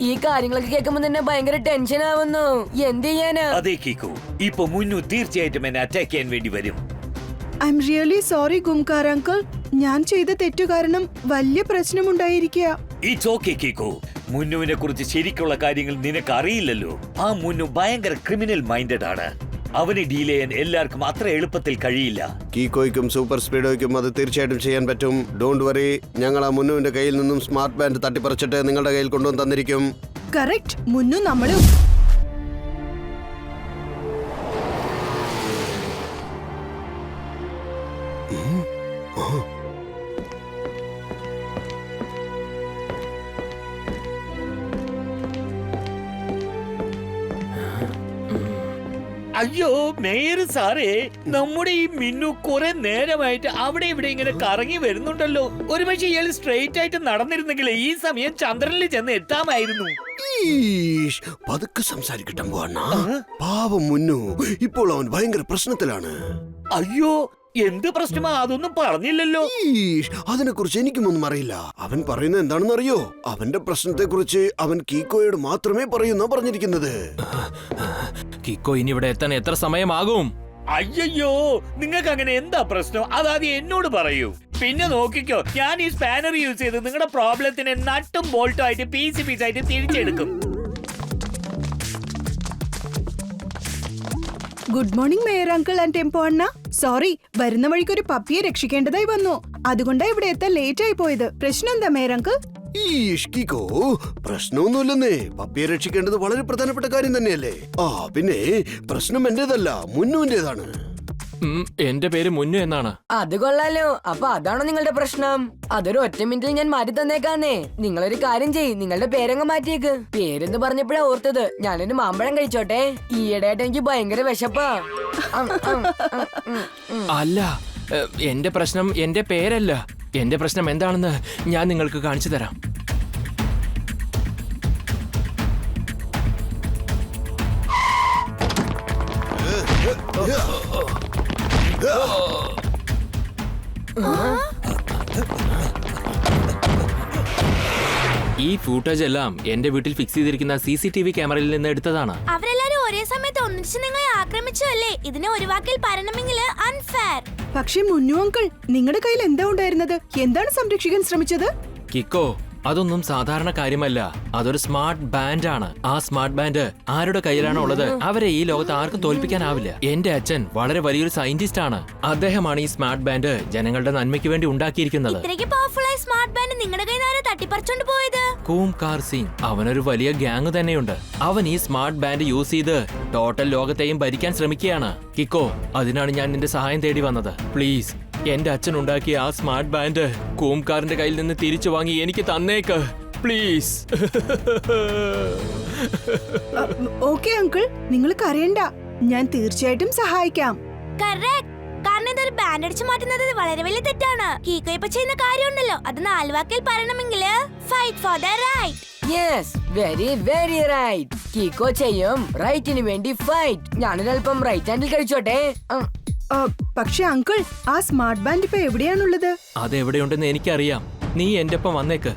ഈ കാര്യങ്ങളൊക്കെ കേൾക്കുമ്പോ തന്നെ ഭയങ്കര ടെൻഷൻ ആവുന്നു. എന്ത് ചെയ്യാനാ? അതെ കിക്കു, ഇപ്പൊ മുന്നു തീർച്ചയായിട്ടും എന്നെ അറ്റാക്ക് ചെയ്യാൻ വേണ്ടി വരും. ഐ എം റിയലി സോറി ഗുംകാർ അങ്കിൾ. ഞാൻ ചെയ്ത തെറ്റു കാരണം വലിയ പ്രശ്നമുണ്ടായിരിക്കുക. It's okay കിക്കു. മുന്നുവിനെ കുറിച്ച് ശരിക്കുള്ള കാര്യങ്ങൾ നിനക്ക് അറിയില്ലല്ലോ. ആ മുന്നു ഭയങ്കര ക്രിമിനൽ മൈൻഡഡ് ആണ്. അവനെ ഡീൽ ചെയ്യാൻ എല്ലാവർക്കും അത്ര എളുപ്പത്തിൽ കഴിയില്ല. കീക്കോയ്ക്കും സൂപ്പർ സ്പീഡോയ്ക്കും അത് തീർച്ചയായിട്ടും ചെയ്യാൻ പറ്റും. ഡോണ്ട് വറി, ഞങ്ങൾ ആ മുന്നുവിന്റെ കയ്യിൽ നിന്നും സ്മാർട്ട് ബാൻഡ് തട്ടിപ്പറിച്ചിട്ട് നിങ്ങളുടെ കയ്യിൽ കൊണ്ടുവന്ന് തന്നിരിക്കും. കറക്റ്റ്, മുന്നു നമ്മളും. അയ്യോ മേയർ സാറേ, നമ്മുടെ ഈ മിന്നു കുറെ നേരമായിട്ട് അവിടെ ഇവിടെ ഇങ്ങനെ കറങ്ങി വരുന്നുണ്ടല്ലോ. ഒരുപക്ഷെ ഇയാൾ സ്ട്രെയിറ്റ് ആയിട്ട് നടന്നിരുന്നെങ്കിൽ ഈ സമയം ചന്ദ്രനിൽ ചെന്ന് എത്താമായിരുന്നു. പതുക്കെ സംസാരിക്കട്ടെ പാവം മുന്നു, ഇപ്പോൾ അവൻ ഭയങ്കര പ്രശ്നത്തിലാണ്. അയ്യോ എന്ത് പ്രശ്നമാ? അതൊന്നും പറഞ്ഞില്ലല്ലോ. അതിനെ കുറിച്ച് എനിക്കൊന്നും അറിയില്ല. അവൻ പറയുന്നത് എന്താണെന്ന് അറിയോ? അവന്റെ പ്രശ്നത്തെ കുറിച്ച് അവൻ കീക്കോയോട് മാത്രമേ പറയൂന്നാ പറഞ്ഞിരിക്കുന്നത്. കിക്കോ ഇനി ഇവിടെ എത്താൻ എത്ര സമയമാകും? അയ്യോ നിങ്ങൾക്ക് അങ്ങനെ എന്താ പ്രശ്നം? അതാദ്യം എന്നോട് പറയൂ. പിന്നെ നോക്കിക്കോ, ഞാൻ ഈ സ്പാനർ യൂസ് ചെയ്ത് നിങ്ങളുടെ പ്രോബ്ലത്തിനെ നട്ടും ബോൾട്ടും ആയിട്ട് പീസായിട്ട് തിരിച്ചെടുക്കും. Good morning mayor uncle and tempo അണ്ണ. സോറി, വരുന്ന വഴിക്ക് ഒരു പപ്പിയെ രക്ഷിക്കേണ്ടതായി വന്നു. അതുകൊണ്ടാ ഇവിടെ എത്താൻ ലേറ്റ് ആയി പോയത്. പ്രശ്നം എന്താ മേയർ അങ്കിൾ? കീക്കോ, പ്രശ്നമൊന്നുമില്ലെന്നേ. പപ്പിയെ രക്ഷിക്കേണ്ടത് വളരെ പ്രധാനപ്പെട്ട കാര്യം തന്നെയല്ലേ. പിന്നെ പ്രശ്നം എന്റേതല്ല, മുന്നുവിന്റേതാണ്. എന്റെ പേര് മുന്നു എന്നാണ്. അത് കൊള്ളാലോ. അപ്പൊ അതാണോ നിങ്ങളുടെ പ്രശ്നം? അതൊരു ഒറ്റ മിനിറ്റിൽ ഞാൻ മാറ്റി തന്നേക്കാന്നേ. നിങ്ങളൊരു കാര്യം ചെയ്യ്, നിങ്ങളുടെ പേരങ്ങ് മാറ്റിയേക്ക്. പേരെന്ന് പറഞ്ഞപ്പോഴാ ഓർത്തത്, ഞാനൊരു മാമ്പഴം കഴിച്ചോട്ടെ. ഈയിടെയായിട്ട് എനിക്ക് ഭയങ്കര വിശപ്പാ. അല്ല, എന്റെ പ്രശ്നം എന്റെ പേരല്ല. എന്റെ പ്രശ്നം എന്താണെന്ന് ഞാൻ നിങ്ങൾക്ക് കാണിച്ചു തരാം. ഈ ഫൂട്ടേജ് എല്ലാം എന്റെ വീട്ടിൽ ഫിക്സ് ചെയ്തിരിക്കുന്ന CCTV ക്യാമറയിൽ നിന്ന് എടുത്തതാണ്. അവരെല്ലാരും ഒരേ സമയത്ത് ഒന്നിച്ച് നിങ്ങളെ ആക്രമിച്ചു അല്ലേ? ഇതിനെ ഒരു വാക്കിൽ പറയണമെങ്കിൽ അൺഫെയർ. പക്ഷേ മുന്നു അങ്കിൾ, നിങ്ങളുടെ കയ്യിൽ എന്താ ഉണ്ടായിരുന്നത്? എന്താണ് സംരക്ഷിക്കാൻ ശ്രമിച്ചത്? കിക്കോ, അതൊന്നും സാധാരണ കാര്യമല്ല. അതൊരു സ്മാർട്ട് ബാൻഡ് ആണ്. ആ സ്മാർട്ട് ബാൻഡ് ആരുടെ കയ്യിലാണോ ഉള്ളത് അവരെ ഈ ലോകത്ത് ആർക്കും തോൽപ്പിക്കാനാവില്ല. എന്റെ അച്ഛൻ വളരെ വലിയൊരു സയന്റിസ്റ്റ് ആണ്. അദ്ദേഹമാണ് ഈ സ്മാർട്ട് ബാൻഡ് ജനങ്ങളുടെ നന്മയ്ക്ക് വേണ്ടി ഉണ്ടാക്കിയിരിക്കുന്നത്. ഇത്രയ്ക്ക് പവർഫുൾ ആയ സ്മാർട്ട് ബാൻഡ് നിങ്ങളുടെ കയ്യിൽ നിന്ന് തട്ടിപ്പറിച്ചോണ്ട് പോയത്? കൂംകാർ സിംഗ്, അവനൊരു വലിയ ഗ്യാങ് തന്നെയുണ്ട്. അവൻ ഈ സ്മാർട്ട് ബാൻഡ് യൂസ് ചെയ്ത് ടോട്ടൽ ലോകത്തെയും ഭരിക്കാൻ ശ്രമിക്കുകയാണ്. കിക്കോ, അതിനാണ് ഞാൻ നിന്റെ സഹായം തേടി വന്നത്. പ്ലീസ്, എന്റെ അച്ഛൻ ഉണ്ടാക്കിയ ആ സ്മാർട്ട് ബാൻഡ് കൂംകാറിന്റെ കയ്യിൽ നിന്ന് തിരിച്ചു വാങ്ങി എനിക്ക് തന്നേക്ക് പ്ലീസ്. ഓക്കെ അങ്കിൾ, നിങ്ങൾ കരയണ്ട. ഞാൻ തീർച്ചയായിട്ടും സഹായിക്കാം. കറക്റ്റ്. കാരണം ഇതൊരു ബാൻഡ് അടിച്ചു മാറ്റുന്നത് വളരെ വലിയ തെറ്റാണ്. കീക്കോ ഇപ്പൊ ചെയ്യുന്ന കാര്യമുണ്ടല്ലോ, അത് 4 വാക്കിൽ പറയണമെങ്കിൽ fight for the right. Yes, very very right. കീക്കോ ചെയ്യും റൈറ്റിന് വേണ്ടി ഫൈറ്റ്. ഞാനൊരല്പം റൈറ്റ് ഹാൻഡിൽ കഴിച്ചോട്ടെ. പക്ഷെ അങ്കിൾ, ആ സ്മാർട്ട് ബാൻഡ് ഇപ്പൊ എവിടെയാണുള്ളത്? അതെവിടെയുണ്ടെന്ന് എനിക്കറിയാം. നീ എന്റെ ഒപ്പം വന്നേക്ക്.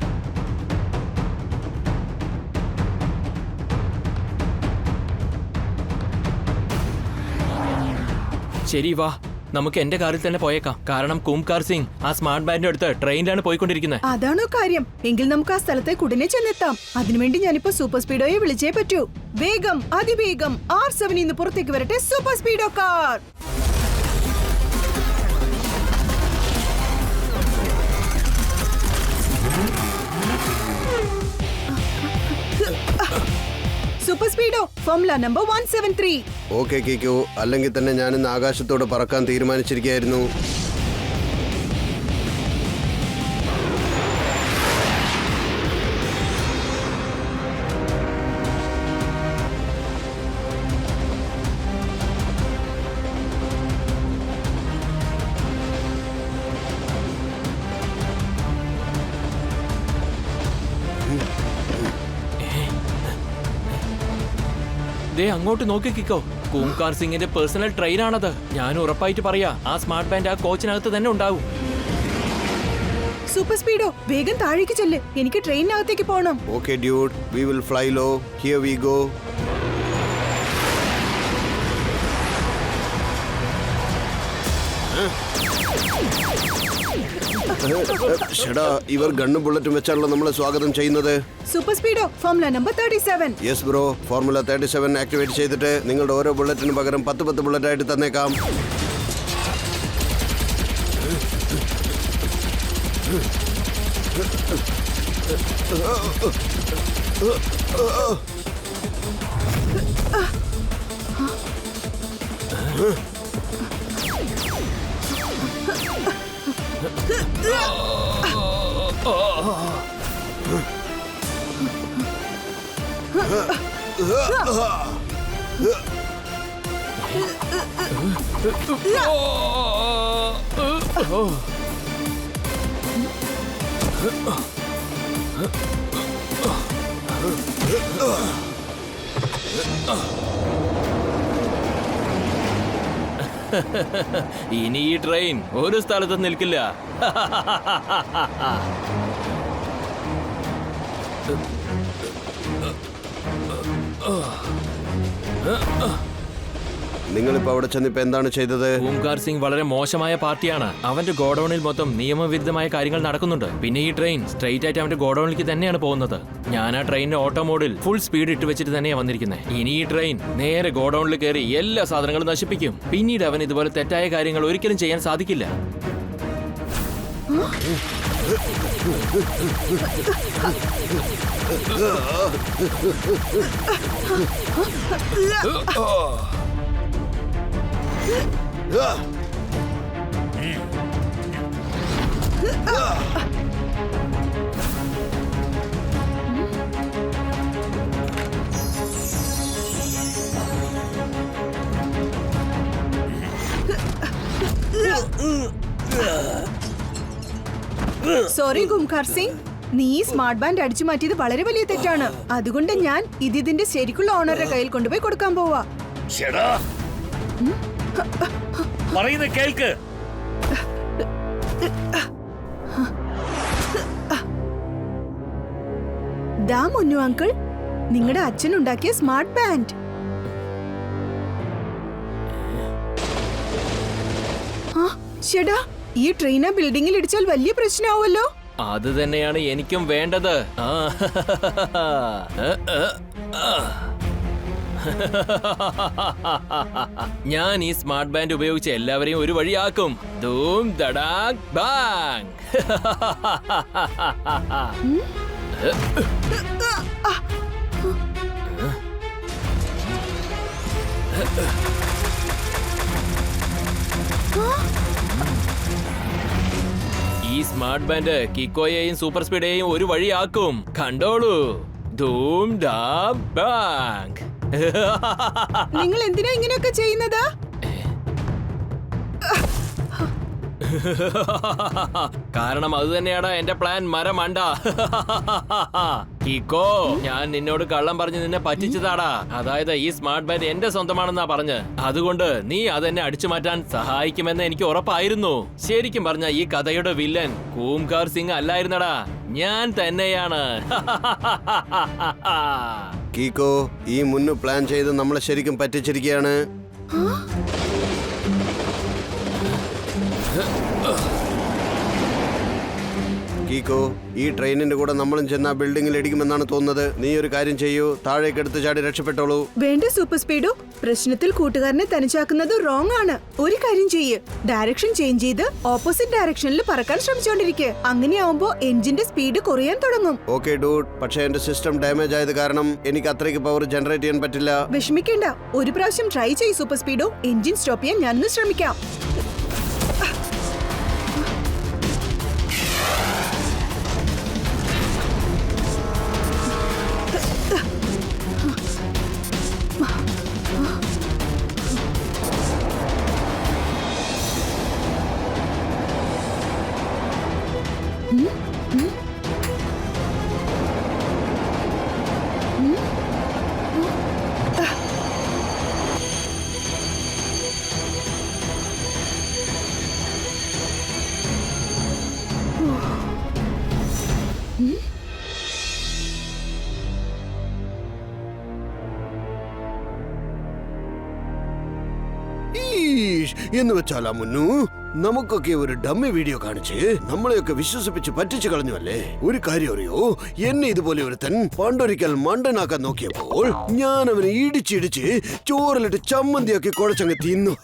ശരി, വാ, നമുക്ക് എന്റെ കാറിൽ തന്നെ പോയേക്കാം. കാരണം കൂംകാർ സിംഗ് ആ സ്മാർട്ട് ബാൻഡ് എടുത്ത് ട്രെയിനിലാണ് പോയിക്കൊണ്ടിരിക്കുന്നത്. അതാണോ കാര്യം? എങ്കിൽ നമുക്ക് ആ സ്ഥലത്തേക്ക് ഉടനെ ചെന്നെത്താം. അതിനുവേണ്ടി ഞാനിപ്പോ സൂപ്പർ സ്പീഡോയെ വിളിച്ചേ പറ്റൂ. വേഗം, അതിവേഗം R7 നിന്ന് പുറത്തേക്ക് വരട്ടെ super speedo car. Super speedo formula number 173. Okay കീക്കോ, അല്ലെങ്കിൽ തന്നെ ഞാൻ ഇന്ന് ആകാശത്തോട് പറക്കാൻ തീരുമാനിച്ചിരിക്കുകയായിരുന്നു. ദേ അങ്ങോട്ട് നോക്കി കിക്കോ, കൂംകാർ സിംഗിന്റെ പേഴ്സണൽ ട്രെയിൻ ആണത്. ഞാൻ ഉറപ്പായിട്ട് പറയാ, ആ സ്മാർട്ട് ബാൻഡ് ആ കോച്ചിനകത്ത് തന്നെ ഉണ്ടാവും. സൂപ്പർ സ്പീഡോ വേഗം താഴേക്ക് ചെല്ല്. എനിക്ക് ട്രെയിനിനകത്തേക്ക് പോകണം. Okay dude, we will fly low. Here we go. ഷടാ, ഇവർ ഗണ്ണും ബുള്ളറ്റും വെച്ചാണല്ലോ നമ്മളെ സ്വാഗതം ചെയ്യുന്നത്. Super speedo formula number 37. Yes bro, formula 37 activate ചെയ്തിട്ട് നിങ്ങളുടെ ഓരോ ബുള്ളറ്റിന് പകരം 10 ബുള്ളറ്റ് ആയിട്ട് തന്നേക്കാം. ഇനി ഈ ട്രെയിൻ ഒരു സ്ഥലത്തും നിൽക്കില്ല. നിങ്ങളിപ്പോ അവിടെ ചെന്നിപ്പോ എന്താണ് ചെയ്തത്? ഓംകാർ സിംഗ് വളരെ മോശമായ പാർട്ടിയാണ്. അവന്റെ ഗോഡൌണിൽ മൊത്തം നിയമവിരുദ്ധമായ കാര്യങ്ങൾ നടക്കുന്നുണ്ട്. പിന്നെ ഈ ട്രെയിൻ സ്ട്രെയിറ്റ് ആയിട്ട് അവന്റെ ഗോഡൌണിലേക്ക് തന്നെയാണ് പോകുന്നത്. ഞാൻ ആ ട്രെയിനിന്റെ ഓട്ടോ മോഡിൽ ഫുൾ സ്പീഡ് ഇട്ട് വെച്ചിട്ട് തന്നെയാണ് വന്നിരിക്കുന്നത്. ഇനി ഈ ട്രെയിൻ നേരെ ഗോഡൌണിൽ കയറി എല്ലാ സാധനങ്ങളും നശിപ്പിക്കും. പിന്നീട് അവൻ ഇതുപോലെ തെറ്റായ കാര്യങ്ങൾ ഒരിക്കലും ചെയ്യാൻ സാധിക്കില്ല. സോറി ഗുംഖാർ സിംഗ്, നീ ഈ സ്മാർട്ട് ബാൻഡ് അടിച്ചു മാറ്റിയത് വളരെ വലിയ തെറ്റാണ്. അതുകൊണ്ട് ഞാൻ ഇതിന്റെ ശരിക്കുള്ള ഓണറുടെ കയ്യിൽ കൊണ്ടുപോയി കൊടുക്കാൻ പോവാ. ഷടാ, പറയുന്ന കേൾക്ക്. ദാ മുന്നു അങ്കിൾ, നിങ്ങളുടെ അച്ഛൻ ഉണ്ടാക്കിയ സ്മാർട്ട് ബാൻഡ്. ഷെടാ, ഈ ട്രെയിൻ ആ ബിൽഡിംഗിൽ ഇടിച്ചാൽ വലിയ പ്രശ്നമാവുമല്ലോ. അത് തന്നെയാണ് എനിക്കും വേണ്ടത്. ഞാൻ ഈ സ്മാർട്ട് ബാൻഡ് ഉപയോഗിച്ച് എല്ലാവരെയും ഒരു വഴിയാക്കും. ധൂം ദടാക് ബാങ്. ഈ സ്മാർട്ട് ബാൻഡ് കിക്കോയെയും സൂപ്പർ സ്പീഡേയും ഒരു വഴിയാക്കും. കണ്ടോളൂ. ധൂം ധാ ബാങ്. നിങ്ങൾ എന്തിനാ ഇങ്ങനെയൊക്കെ ചെയ്യുന്നത്? കാരണം അത് തന്നെയാണ് എന്റെ പ്ലാൻ. മരമണ്ട. കിക്കോ, ഞാൻ നിന്നോട് കള്ളം പറഞ്ഞ് നിന്നെ പറ്റിച്ചതാടാ. അതായത് ഈ സ്മാർട്ട് ബാൻഡ് എന്റെ സ്വന്തമാണെന്നാ പറഞ്ഞ്. അതുകൊണ്ട് നീ അതെന്നെ അടിച്ചു മാറ്റാൻ സഹായിക്കുമെന്ന് എനിക്ക് ഉറപ്പായിരുന്നു. ശരിക്കും പറഞ്ഞ ഈ കഥയുടെ വില്ലൻ ഓംകാർ സിംഗ് അല്ലായിരുന്നടാ, ഞാൻ തന്നെയാണ്. കീക്കോ, ഈ മുന്നു പ്ലാൻ ചെയ്ത് നമ്മളെ ശരിക്കും പറ്റിച്ചിരിക്കുകയാണ്. കീക്കോ, ഈ ട്രെയിനിന്റെ കൂടെ നമ്മളും ചെന്ന ബിൽഡിംഗിൽ ഇടിക്കുമെന്നാണ് തോന്നുന്നത്. നീ ഒരു കാര്യം ചെയ്യൂ, താഴേക്ക് എടുത്ത് ചാടി രക്ഷപ്പെട്ടോളൂ. വേണ്ട സൂപ്പർ സ്പീഡോ, പ്രശ്നത്തിൽ കൂട്ടുകാരനെ തനിച്ചാക്കുന്നത് റോങ് ആണ്. ഒരു കാര്യം ചെയ്യ്, ഡയറക്ഷൻ ചേഞ്ച് ചെയ്ത് ഓപ്പോസിറ്റ് ഡയറക്ഷനിൽ പറക്കാൻ ശ്രമിച്ചോണ്ടിരിക്കുക. അങ്ങനെയാവുമ്പോ എഞ്ചിന്റെ സ്പീഡ് കുറയാൻ തുടങ്ങും. ഓക്കെ ഡൂഡ്, പക്ഷേ എന്റെ സിസ്റ്റം ഡാമേജ് ആയത് കാരണം എനിക്ക് അത്രയ്ക്ക് പവർ ജനറേറ്റ് ചെയ്യാൻ പറ്റില്ല. വിഷമിക്കേണ്ട, ഒരു പ്രാവശ്യം ട്രൈ ചെയ്യ് സൂപ്പർ സ്പീഡോ. എഞ്ചിൻ സ്റ്റോപ്പ് ചെയ്യാൻ ഞാനൊന്ന് ശ്രമിക്കാം. രമേശ് എന്ന് വെച്ചാലാ മുന്നു നമുക്കൊക്കെ ഒരു ഡമ്മി വീഡിയോ കാണിച്ച് നമ്മളെയൊക്കെ വിശ്വസിപ്പിച്ച് പറ്റിച്ചു കളഞ്ഞു അല്ലേ? ഒരു കാര്യം അറിയോ, എന്നെ ഇതുപോലെ ഒരുത്തൻ പണ്ടൊരിക്കൽ മണ്ടനാക്കാൻ നോക്കിയപ്പോൾ ഞാൻ അവനെ ഇടിച്ചിടിച്ച് ചോറിലിട്ട് ചമ്മന്തിയാക്കി കുഴച്ചങ്ങ് തിന്നു.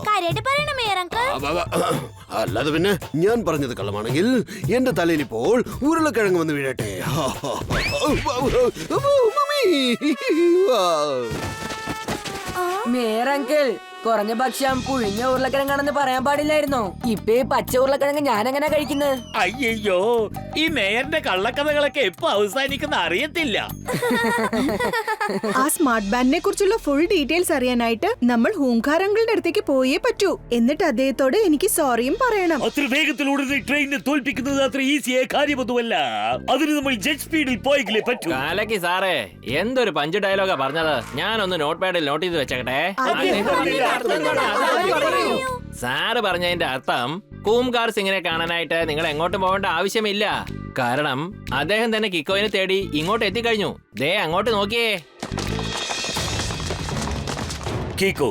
കാര്യമായിട്ട് പറയണ മേയർ അങ്കിൾ. അല്ലാതെ പിന്നെ ഞാൻ പറഞ്ഞത് കള്ളമാണെങ്കിൽ എന്റെ തലയിൽ ഇപ്പോൾ ഉരുളക്കിഴങ്ങ് വന്ന് വീഴട്ടെ. മേയർ അങ്കിൾ, കുറഞ്ഞ പക്ഷം പുഴിഞ്ഞ ഉരുളക്കിഴങ്ങാണെന്ന് പറയാൻ പാടില്ലായിരുന്നോ? ഇപ്പൊ ഈ പച്ച ഉരുളക്കിഴങ്ങ് ഞാൻ എങ്ങനെ കഴിക്കുന്നത്? അയ്യോ, ഈ മേയറിന്റെ കള്ളക്കഥകളൊക്കെ എപ്പോ അവസാനിക്കുന്ന അറിയത്തില്ല. ആ സ്മാർട്ട് ബാൻഡിനെ കുറിച്ചുള്ള ഫുൾ ഡീറ്റെയിൽസ് അറിയാനായിട്ട് നമ്മൾ ഹൂങ്കാർ അങ്കിളിന്റെ അടുത്തേക്ക് പോയേ പറ്റൂ. എന്നിട്ട് അദ്ദേഹത്തോട് എനിക്ക് സോറിയും പറയണം. അത്ര വേഗത്തിലൂടെ ട്രെയിനിനെ തോൽപ്പിക്കുന്നത് അത്ര ഈസിയായ കാര്യമൊന്നുമല്ല. അതിന് നമ്മൾ ജെറ്റ് സ്പീഡിൽ പോയെങ്കിലേ പറ്റൂ. കാലക്കി സാറേ, എന്തൊരു പഞ്ച് ഡയലോഗാ പറഞ്ഞത്. ഞാനൊന്ന് നോട്ട് പാഡിൽ നോട്ട് ചെയ്ത് വെച്ചേക്കട്ടെ. സാറ് പറഞ്ഞതിന്റെ അർത്ഥം കൂംകാർ സിംഗിനെ കാണാനായിട്ട് നിങ്ങൾ എങ്ങോട്ടും പോകേണ്ട ആവശ്യമില്ല. കാരണം അദ്ദേഹം തന്നെ കിക്കോയിനെ തേടി ഇങ്ങോട്ട് എത്തിക്കഴിഞ്ഞു. ദേ അങ്ങോട്ട് നോക്കിയേ. കീക്കോ,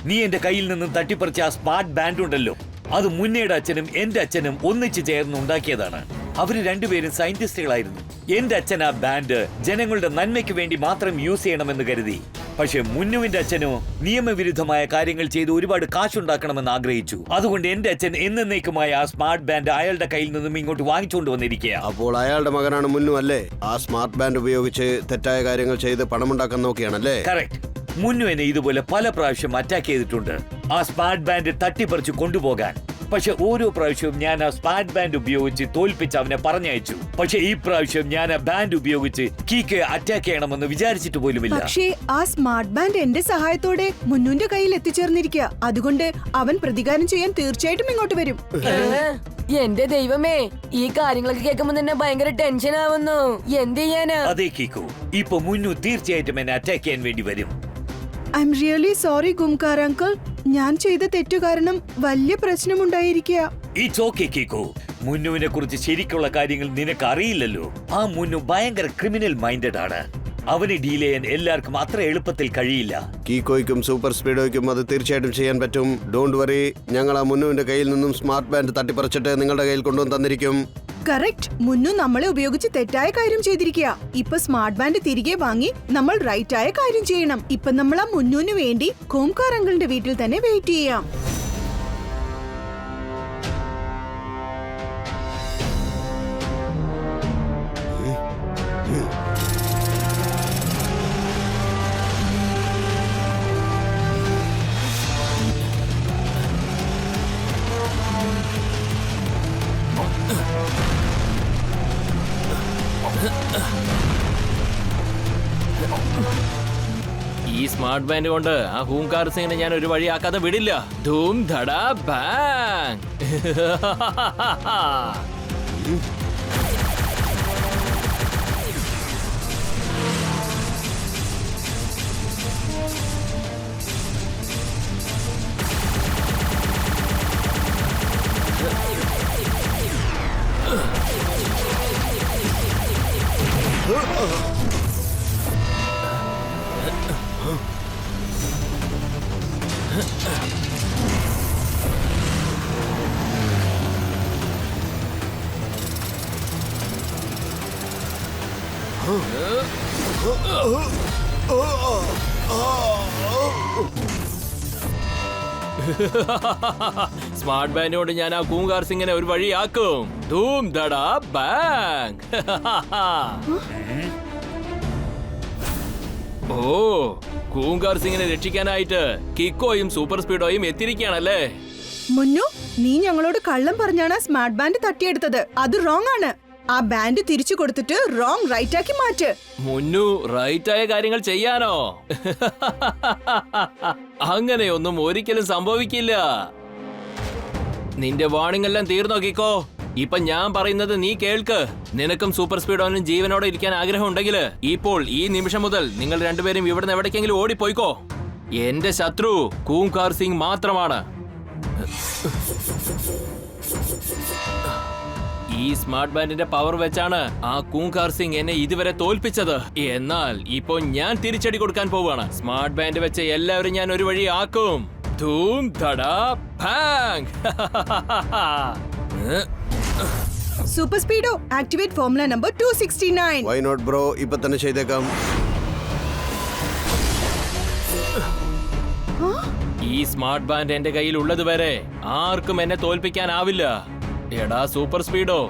നീ എന്റെ കയ്യിൽ നിന്നും തട്ടിപ്പറിച്ച ആ സ്മാർട്ട് ബാൻഡ് ഉണ്ടല്ലോ, അത് മുന്നയുടെ അച്ഛനും എന്റെ അച്ഛനും ഒന്നിച്ച് ചേർന്ന് ഉണ്ടാക്കിയതാണ്. അവര് രണ്ടുപേരും സയന്റിസ്റ്റുകളായിരുന്നു. എന്റെ അച്ഛൻ ആ ബാൻഡ് ജനങ്ങളുടെ നന്മയ്ക്ക് വേണ്ടി മാത്രം യൂസ് ചെയ്യണമെന്ന് കരുതി. പക്ഷെ മുന്നുവിന്റെ അച്ഛനോ നിയമവിരുദ്ധമായ കാര്യങ്ങൾ ചെയ്ത് ഒരുപാട് കാശുണ്ടാക്കണമെന്ന് ആഗ്രഹിച്ചു. അതുകൊണ്ട് എന്റെ അച്ഛൻ എന്നേക്കുമായ ആ സ്മാർട്ട് ബാൻഡ് അയാളുടെ കയ്യിൽ നിന്നും ഇങ്ങോട്ട് വാങ്ങിച്ചുകൊണ്ട് വന്നിരിക്കുക. അപ്പോൾ അയാളുടെ മകനാണ് മുന്നു അല്ലേ? ആ സ്മാർട്ട് ബാൻഡ് ഉപയോഗിച്ച് തെറ്റായ കാര്യങ്ങൾ ചെയ്ത് പണമുണ്ടാക്കാൻ നോക്കിയാണല്ലേ? കറക്റ്റ്. മുന്നു എന്നെ ഇതുപോലെ പല പ്രാവശ്യം അറ്റാക്ക് ചെയ്തിട്ടുണ്ട്, ആ സ്മാർട്ട് ബാൻഡ് തട്ടിപ്പറിച്ചു കൊണ്ടുപോകാൻ. പക്ഷെ ഓരോ പ്രാവശ്യവും ഞാൻ ആ സ്മാർട്ട് ബാൻഡ് ഉപയോഗിച്ച് തോൽപ്പിച്ച് അവനെ പറഞ്ഞയച്ചു. പക്ഷെ ഈ പ്രാവശ്യം ഞാൻ ആ ബാൻഡ് ഉപയോഗിച്ച് കീക്കെ അറ്റാക്ക് ചെയ്യണമെന്ന് വിചാരിച്ചിട്ട് പോലുമില്ല. പക്ഷേ ആ സ്മാർട്ട് ബാൻഡ് എന്റെ സഹായത്തോടെ മുന്നുന്റെ കയ്യിൽ എത്തിച്ചേർന്നിരിക്കുക. അതുകൊണ്ട് അവൻ പ്രതികാരം ചെയ്യാൻ തീർച്ചയായിട്ടും ഇങ്ങോട്ട് വരും. എന്റെ ദൈവമേ, ഈ കാര്യങ്ങളൊക്കെ കേൾക്കുമ്പോ തന്നെ ഭയങ്കര ടെൻഷൻ ആവുന്നു. എന്ത് ചെയ്യാനാ? അതേ കീക്കു, ഇപ്പൊ മുന്നു തീർച്ചയായിട്ടും എന്നെ അറ്റാക്ക് ചെയ്യാൻ വേണ്ടി വരും. ഐ എം റിയലി സോറി ഗുംകാർ അങ്കിൾ. ഞാൻ ചെയ്ത തെറ്റു കാരണം വലിയ പ്രശ്നമുണ്ടായിരിക്കുക. It's okay കീക്കു. മുന്നുവിനെ കുറിച്ച് ശരിക്കുള്ള കാര്യങ്ങൾ നിനക്ക് അറിയില്ലല്ലോ. ആ മുന്നു ഭയങ്കര ക്രിമിനൽ മൈൻഡഡ് ആണ്. അവനെ ഡീൽ ചെയ്യാൻ എല്ലാവർക്കും അത്ര എളുപ്പത്തിൽ കഴിയില്ല. കീക്കോയ്ക്കും സൂപ്പർ സ്പീഡോയ്ക്കും അത് തീർച്ചയായിട്ടും ചെയ്യാൻ പറ്റും. ഡോണ്ട് വറി, ഞങ്ങൾ ആ മുന്നുവിന്റെ കയ്യിൽ നിന്നും സ്മാർട്ട് ബാൻഡ് തട്ടിപ്പറിച്ചിട്ട് നിങ്ങളുടെ കയ്യിൽ കൊണ്ടുവന്ന് തന്നിരിക്കും. കറക്റ്റ്. മുന്നു നമ്മളെ ഉപയോഗിച്ച് തെറ്റായ കാര്യം ചെയ്തിരിക്കുക. ഇപ്പൊ സ്മാർട്ട് ബാൻഡ് തിരികെ വാങ്ങി നമ്മൾ റൈറ്റ് ആയ കാര്യം ചെയ്യണം. ഇപ്പൊ നമ്മൾ ആ മുന്നുവിന് വേണ്ടി കൂംകാർ അങ്കിളിന്റെ വീട്ടിൽ തന്നെ വെയിറ്റ് ചെയ്യാം. ഈ സ്മാർട്ട് ബാൻഡ് കൊണ്ട് ആ ഹൂങ്കാർ സിംഗിനെ ഞാൻ ഒരു വഴിയാക്കാതെ വിടില്ല. ധൂം ധടാ ബാങ്. സ്മാർട്ട് ബാൻഡ് കൊണ്ട് ഞാൻ ആ കൂങ്കാർ സിംഗിനെ ഒരു വഴിയാക്കും. ധൂം ധടാ ബാങ്. ഓ, കൂങ്കാർ സിംഗിനെ രക്ഷിക്കാനായിട്ട് കിക്കോയും സൂപ്പർ സ്പീഡോയും എത്തിയിരിക്കുകയാണല്ലേ? മുന്നു, നീ ഞങ്ങളോട് കള്ളം പറഞ്ഞാണ് ആ സ്മാർട്ട് ബാൻഡ് തട്ടിയെടുത്തത്. അത് റോങ് ആണ്. ആ ബാൻഡ് തിരിച്ചു കൊടുത്തിട്ട് റോങ് റൈറ്റ് ആക്കി മാറ്റ്. മുന്നു റൈറ്റ് ആയ കാര്യങ്ങൾ ചെയ്യാനോ? അങ്ങനെയൊന്നും ഒരിക്കലും സംഭവിക്കില്ല. നിന്റെ വാണിംഗ് എല്ലാം തീർന്നോ കിക്കോ? ഇപ്പൊ ഞാൻ പറയുന്നത് നീ കേൾക്ക്. നിനക്കും സൂപ്പർ സ്പീഡോനും ജീവനോടെ ഇരിക്കാൻ ആഗ്രഹം ഉണ്ടെങ്കിൽ ഇപ്പോൾ ഈ നിമിഷം മുതൽ നിങ്ങൾ രണ്ടുപേരും ഇവിടുന്ന് എവിടേക്കെങ്കിലും ഓടിപ്പോയിക്കോ. എന്റെ ശത്രു കൂംകാർ സിംഗ് മാത്രമാണ്. ഈ സ്മാർട്ട് ബാൻഡിന്റെ പവർ വെച്ചാണ് ആ കൂംകാർ സിംഗ് എന്നെ ഇതുവരെ തോൽപ്പിച്ചത്. എന്നാൽ ഇപ്പൊ ഞാൻ തിരിച്ചടി കൊടുക്കാൻ പോവാണ്. സ്മാർട്ട് ബാൻഡ് വെച്ച് എല്ലാവരും ഞാൻ ഒരു വഴി ആക്കും. ധൂം ധടാ bang. Super speedo activate formula number 269. Why not bro, ഇപ്പൊ തന്നെ ചെയ്തേക്കാം. ഈ സ്മാർട്ട് ബാൻഡ് എന്റെ കയ്യിൽ ഉള്ളത് വരെ ആർക്കും എന്നെ തോൽപ്പിക്കാനാവില്ല. എടാ സൂപ്പർ സ്പീഡോ,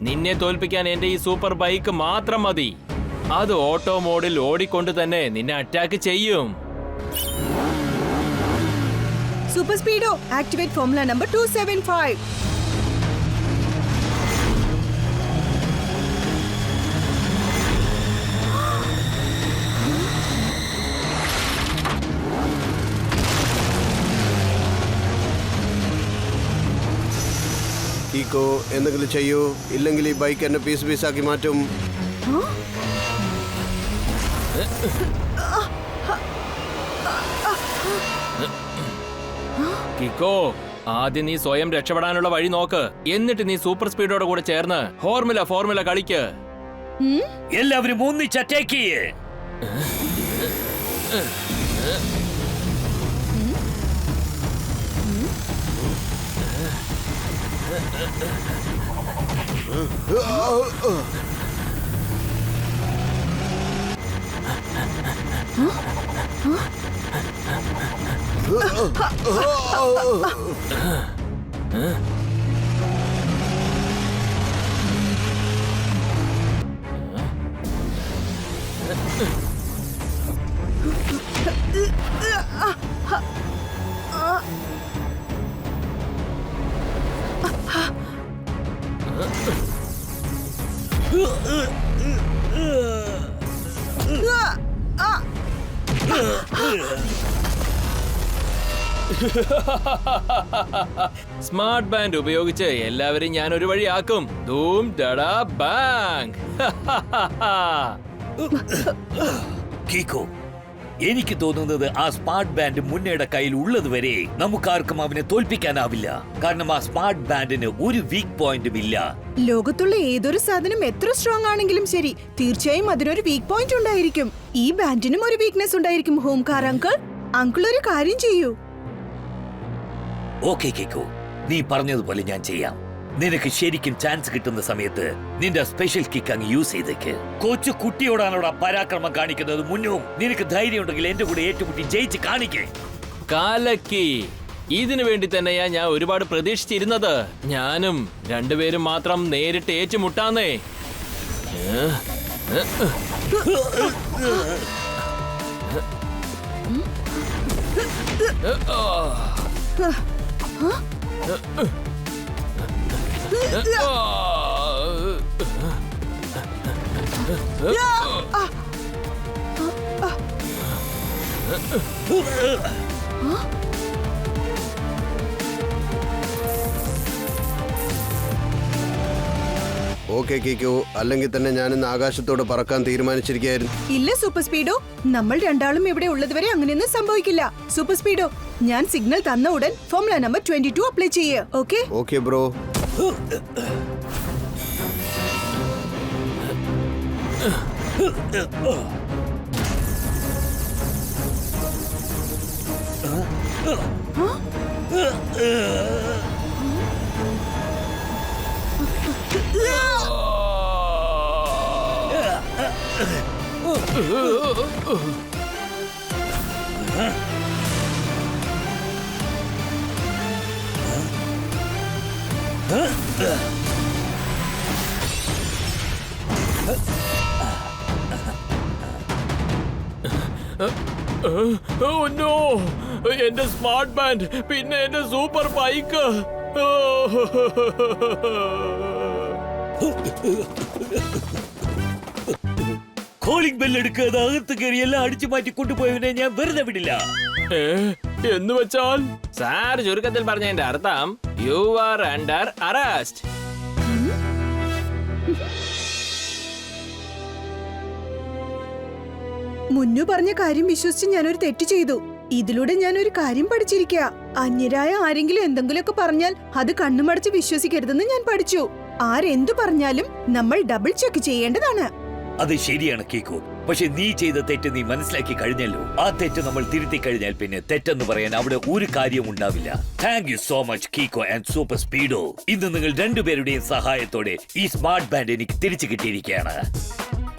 നിന്നെ തോൽപ്പിക്കാൻ എന്റെ ഈ സൂപ്പർ ബൈക്ക് മാത്രം മതി. അത് ഓട്ടോ മോഡിൽ ഓടിക്കൊണ്ട് തന്നെ നിന്നെ അറ്റാക്ക് ചെയ്യും. Super speedo activate formula number 275. കീക്കോ, എന്തെങ്കിലും ചെയ്യൂ, ഇല്ലെങ്കിൽ ഈ ബൈക്ക് എന്നെ പീസ് പീസാക്കി മാറ്റും. കിക്കോ, ആദ്യം നീ സ്വയം രക്ഷപ്പെടാനുള്ള വഴി നോക്ക്. എന്നിട്ട് നീ സൂപ്പർ സ്പീഡോടെ കൂടെ ചേർന്ന് ഫോർമുല കളിക്ക്. എല്ലാവരും ഒന്നിച്ച് അറ്റാക്ക് ചെയ്യേ. സ്മാർട്ട് ബാൻഡ് ഉപയോഗിച്ച് എല്ലാവരും ഞാൻ ഒരു വഴിയാക്കും. ധൂം ധടാ ബാങ്. കീക്കോ, എനിക്ക് തോന്നുന്നത് ആ സ്മാർട്ട് ബാൻഡ് മുന്നയുടെ കയ്യിൽ ഉള്ളത് വരെ നമുക്കാർക്കും അവനെ തോൽപ്പിക്കാനാവില്ല. കാരണം ആ സ്മാർട്ട് ബാൻഡിന് ഒരു വീക്ക് പോയിന്റും ഇല്ല. ലോകത്തുള്ള ഏതൊരു സാധനം എത്ര സ്ട്രോങ് ആണെങ്കിലും ശരി, തീർച്ചയായും അതിനൊരു വീക്ക് പോയിന്റ് ഉണ്ടായിരിക്കും. ഈ ബാൻഡിനും ഒരു വീക്ക്നെസ് ഉണ്ടായിരിക്കും. ഹോംകാർ അങ്കിൾ ഒരു കാര്യം ചെയ്യൂ. ഓക്കെ കീക്കോ, നീ പറഞ്ഞതുപോലെ ഞാൻ ചെയ്യാം. നിനക്ക് ശരിക്കും ചാൻസ് കിട്ടുന്ന സമയത്ത് നിന്റെ സ്പെഷ്യൽ കിക്ക് അങ്ങ് യൂസ് ചെയ്തേക്ക്. കൊച്ചു കുട്ടിയോടാണോടാ പരാക്രമം കാണിക്കുന്നത്. മുന്നോ, നിനക്ക് ധൈര്യം ഉണ്ടെങ്കിൽ എന്റെ കൂടെ ഏറ്റുമുട്ടി ജയിച്ച് കാണിക്കേ. കാലക്കി, ഇതിനു വേണ്ടി തന്നെയാ ഞാൻ ഒരുപാട് പ്രതീക്ഷിച്ചിരുന്നത്. ഞാനും രണ്ടുപേരും മാത്രം നേരിട്ട് ഏറ്റുമുട്ടാന്നേ. ഓക്കെ കീക്കോ, അല്ലെങ്കിൽ തന്നെ ഞാനിന്ന് ആകാശത്തോട് പറക്കാൻ തീരുമാനിച്ചിരിക്കുകയായിരുന്നു. ഇല്ല സൂപ്പർ സ്പീഡോ, നമ്മൾ രണ്ടാളും ഇവിടെ ഉള്ളതുവരെ അങ്ങനെയൊന്നും സംഭവിക്കില്ല. സൂപ്പർ സ്പീഡോ, ഞാൻ സിഗ്നൽ തന്ന ഉടൻ ഫോർമുല നമ്പർ 22 അപ്ലൈ ചെയ്യ്. Okay okay bro. എന്റെ സ്മാർട്ട് ബാൻഡ്, പിന്നെ എന്റെ സൂപ്പർ ബൈക്ക്. കോളിംഗ് ബെൽ എടുക്കാതെ അകത്ത് കയറി എല്ലാം അടിച്ചു മാറ്റി കൊണ്ടുപോയവനെ ഞാൻ വെറുതെ വിടില്ല. എന്ന് വെച്ചാൽ സാർ ചുരുക്കത്തിൽ പറഞ്ഞതിന്റെ അർത്ഥം യു ആർ അണ്ടർ അറസ്റ്റ്. മുന്നു പറഞ്ഞ കാര്യം വിശ്വസിച്ച് ഞാനൊരു തെറ്റ് ചെയ്തു. ഇതിലൂടെ ഞാൻ ഒരു കാര്യം പഠിച്ചിരിക്കുക. അന്യരായ ആരെങ്കിലും എന്തെങ്കിലുമൊക്കെ പറഞ്ഞാൽ അത് കണ്ണുമടച്ച് വിശ്വസിക്കരുതെന്ന് ഞാൻ പഠിച്ചു. ആരെന്തു പറഞ്ഞാലും നമ്മൾ ഡബിൾ ചെക്ക് ചെയ്യേണ്ടതാണ്. അത് ശരിയാണ് കീക്കോ. പക്ഷെ നീ ചെയ്ത തെറ്റ് നീ മനസ്സിലാക്കി കഴിഞ്ഞല്ലോ. ആ തെറ്റ് നമ്മൾ തിരുത്തി കഴിഞ്ഞാൽ പിന്നെ തെറ്റെന്ന് പറയാൻ അവിടെ ഒരു കാര്യവും ഉണ്ടാവില്ല. താങ്ക് യു സോ മച്ച് കീക്കോ ആൻഡ് സൂപ്പർ സ്പീഡോ. ഇന്ന് നിങ്ങൾ രണ്ടുപേരുടെയും സഹായത്തോടെ ഈ സ്മാർട്ട് ബാൻഡ് എനിക്ക് തിരിച്ചു കിട്ടിയിരിക്കുകയാണ്.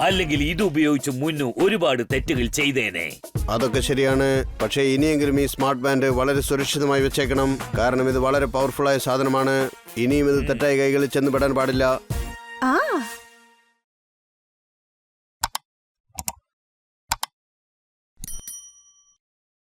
അല്ലെങ്കിൽ ഇത് ഉപയോഗിച്ച് മുന്നു ഒരുപാട് തെറ്റുകൾ ചെയ്തേനെ. അതൊക്കെ ശരിയാണ്. പക്ഷേ ഇനിയെങ്കിലും ഈ സ്മാർട്ട് ബാൻഡ് വളരെ സുരക്ഷിതമായി വെച്ചേക്കണം. കാരണം ഇത് വളരെ പവർഫുൾ ആയ സാധനമാണ്. ഇനിയും ഇത് തെറ്റായ കൈകളിൽ ചെന്നുപെടാൻ പാടില്ല. ആ